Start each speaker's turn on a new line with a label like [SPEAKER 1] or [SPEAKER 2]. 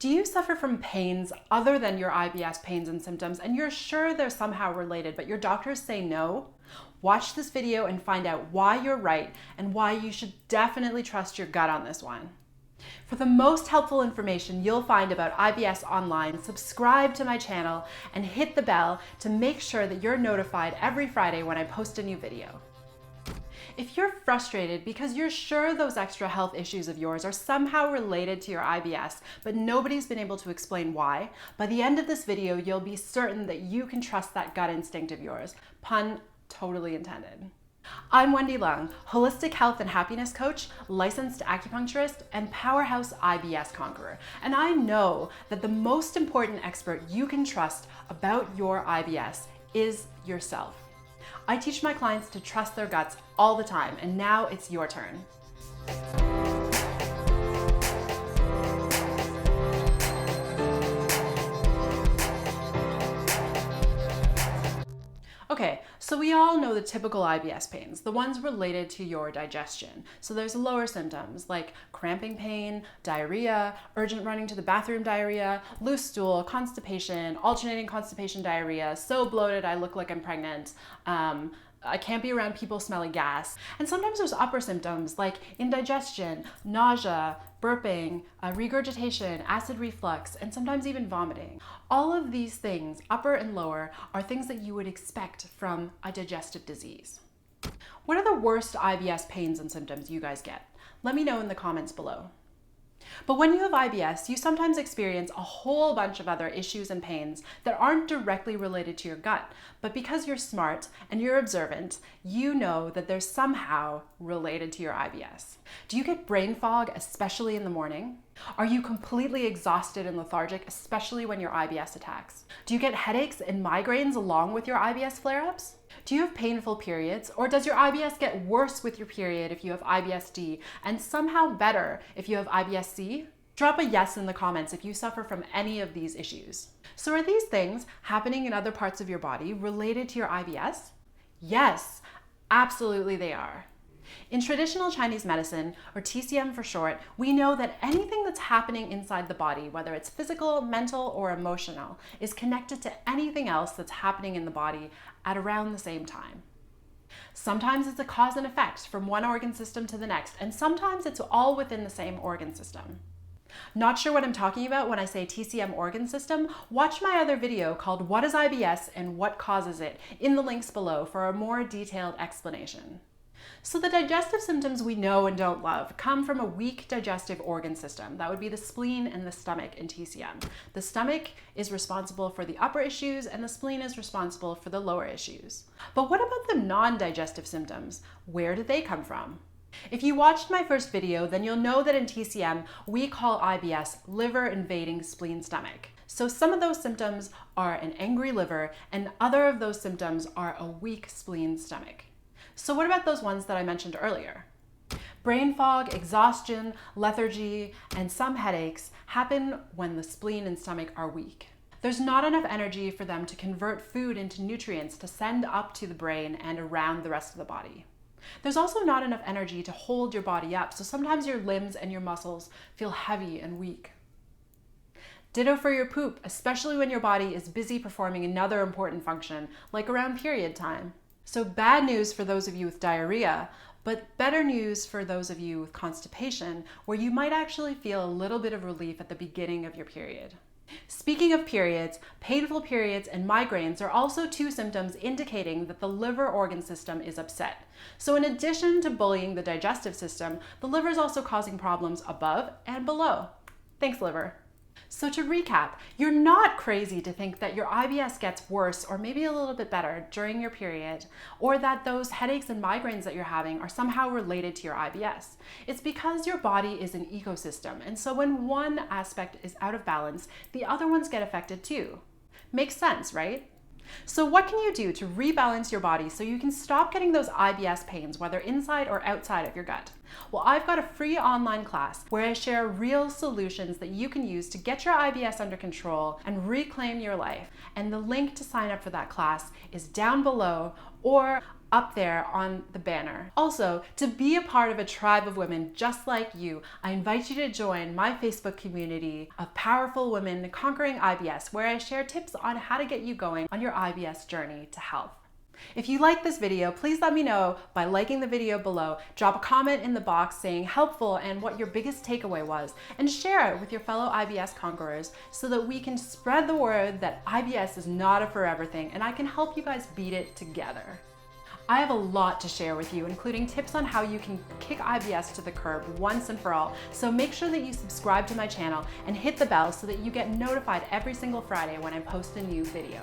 [SPEAKER 1] Do you suffer from pains other than your IBS pains and symptoms, and you're sure they're somehow related, but your doctors say no? Watch this video and find out why you're right and why you should definitely trust your gut on this one. For the most helpful information you'll find about IBS online, subscribe to my channel and hit the bell to make sure that you're notified every Friday when I post a new video. If you're frustrated because you're sure those extra health issues of yours are somehow related to your IBS, but nobody's been able to explain why, by the end of this video, you'll be certain that you can trust that gut instinct of yours. Pun totally intended. I'm Wendy Leung, holistic health and happiness coach, licensed acupuncturist, and powerhouse IBS conqueror. And I know that the most important expert you can trust about your IBS is yourself. I teach my clients to trust their guts all the time, and now it's your turn. Okay, so we all know the typical IBS pains, the ones related to your digestion. So there's lower symptoms like cramping pain, diarrhea, urgent running to the bathroom diarrhea, loose stool, constipation, alternating constipation diarrhea, so bloated I look like I'm pregnant, I can't be around people smelling gas. And sometimes there's upper symptoms like indigestion, nausea, burping, regurgitation, acid reflux, and sometimes even vomiting. All of these things, upper and lower, are things that you would expect from a digestive disease. What are the worst IBS pains and symptoms you guys get? Let me know in the comments below. But when you have IBS, you sometimes experience a whole bunch of other issues and pains that aren't directly related to your gut, but because you're smart and you're observant, you know that they're somehow related to your IBS. Do you get brain fog, especially in the morning? Are you completely exhausted and lethargic, especially when your IBS attacks? Do you get headaches and migraines along with your IBS flare-ups? Do you have painful periods, or does your IBS get worse with your period if you have IBS-D and somehow better if you have IBS-C? Drop a yes in the comments if you suffer from any of these issues. So are these things happening in other parts of your body related to your IBS? Yes, absolutely they are. In traditional Chinese medicine, or TCM for short, we know that anything that's happening inside the body, whether it's physical, mental, or emotional, is connected to anything else that's happening in the body at around the same time. Sometimes it's a cause and effect from one organ system to the next, and sometimes it's all within the same organ system. Not sure what I'm talking about when I say TCM organ system? Watch my other video called What is IBS and What Causes It in the links below for a more detailed explanation. So the digestive symptoms we know and don't love come from a weak digestive organ system. That would be the spleen and the stomach in TCM. The stomach is responsible for the upper issues and the spleen is responsible for the lower issues. But what about the non-digestive symptoms? Where do they come from? If you watched my first video, then you'll know that in TCM, we call IBS liver invading spleen stomach. So some of those symptoms are an angry liver and other of those symptoms are a weak spleen stomach. So what about those ones that I mentioned earlier? Brain fog, exhaustion, lethargy, and some headaches happen when the spleen and stomach are weak. There's not enough energy for them to convert food into nutrients to send up to the brain and around the rest of the body. There's also not enough energy to hold your body up, so sometimes your limbs and your muscles feel heavy and weak. Ditto for your poop, especially when your body is busy performing another important function, like around period time. So bad news for those of you with diarrhea, but better news for those of you with constipation, where you might actually feel a little bit of relief at the beginning of your period. Speaking of periods, painful periods and migraines are also two symptoms indicating that the liver organ system is upset. So in addition to bullying the digestive system, the liver is also causing problems above and below. Thanks, liver. So to recap, you're not crazy to think that your IBS gets worse or maybe a little bit better during your period, or that those headaches and migraines that you're having are somehow related to your IBS. It's because your body is an ecosystem, and so when one aspect is out of balance, the other ones get affected too. Makes sense, right? So what can you do to rebalance your body so you can stop getting those IBS pains, whether inside or outside of your gut? Well, I've got a free online class where I share real solutions that you can use to get your IBS under control and reclaim your life. And the link to sign up for that class is down below, or up there on the banner. Also, to be a part of a tribe of women just like you, I invite you to join my Facebook community of powerful women conquering IBS, where I share tips on how to get you going on your IBS journey to health. If you like this video, please let me know by liking the video below, drop a comment in the box saying helpful and what your biggest takeaway was, and share it with your fellow IBS conquerors so that we can spread the word that IBS is not a forever thing and I can help you guys beat it together. I have a lot to share with you, including tips on how you can kick IBS to the curb once and for all. So make sure that you subscribe to my channel and hit the bell so that you get notified every single Friday when I post a new video.